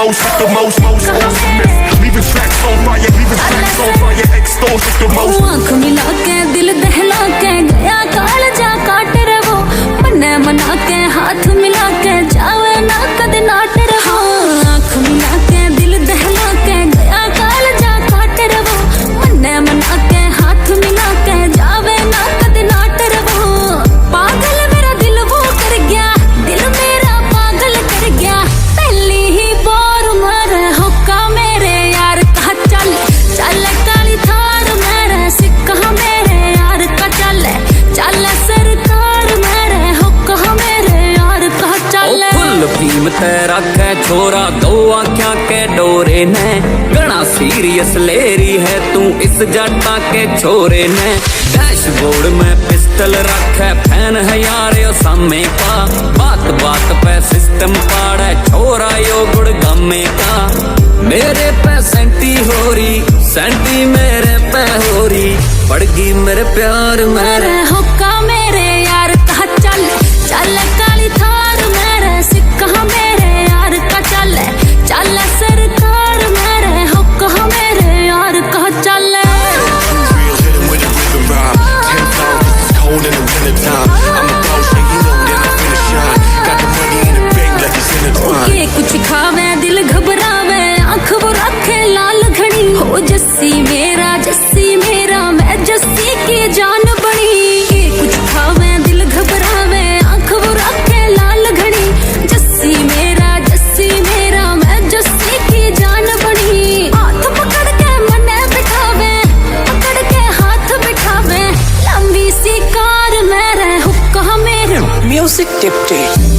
most, it's the most awesomest. Leaving tracks on fire, leaving tracks on fire. Extort, it's the most. आँख मिला के दिल दहला के गया कालजा काट रहो, मन्ने मना के हाथ मिला के जावे ना कद नाट रहो। आँख मिला के दिल दहला के गया कालजा काट रहो, मन्ने मना के हाथ मिला के जावे ना कद नाट रहो। पागल मेरा दिल वो कर गया, दिल मेरा पागल कर गया। पहली ही बार मारे हुक्का मेरे यार कहा चल चल काली थार मेरे सिक्का मेरे यार का चल चल सरकार मेरे हुक्का मेरे यार कहा चल। फुल भीम तेरा कै छोरा दो आँखियां के डोरे ने, गणा सीरियस लेरी है तू इस जट्टा के छोरे ने। डैशबोर्ड में पिस्टल रखे फैन है यार यो सामे का, बात बात पे सिस्टम पाड़े छोरा यो गुड़ गमे का। मेरे पे सेंटी हो रही, सेंटी मेरे पे हो रही, पड़गी मेरे प्यार मेरे हुक्का मेरे यार कहा चल चल काली थार मेरे सिक्का मेरे यार का चल चल सरकार मेरे हुक्का मेरे यार कहा चल। Real hit 'em with a rhythm rhyme. 10,000 it's cold in the winter time. I'm a boss, yeah, you know that I'm finna shine. Got the money in the bank like it's in the twine. के कुछ खावे दिल घबरावे, आँख वो रखे लाल घड़ी। हो जस्सी मेरा मैं जस्सी की जान बनी। के कुछ खावे दिल घबरावे, आँख वो रखे लाल घड़ी। जस्सी मेरा मैं जस्सी की जान बनी। हाथ पकड़ के मने बिठावे, पकड़ के हाथ बिठावे। लंबी सी कार मेरे हुक्का मेरे Music Diptych.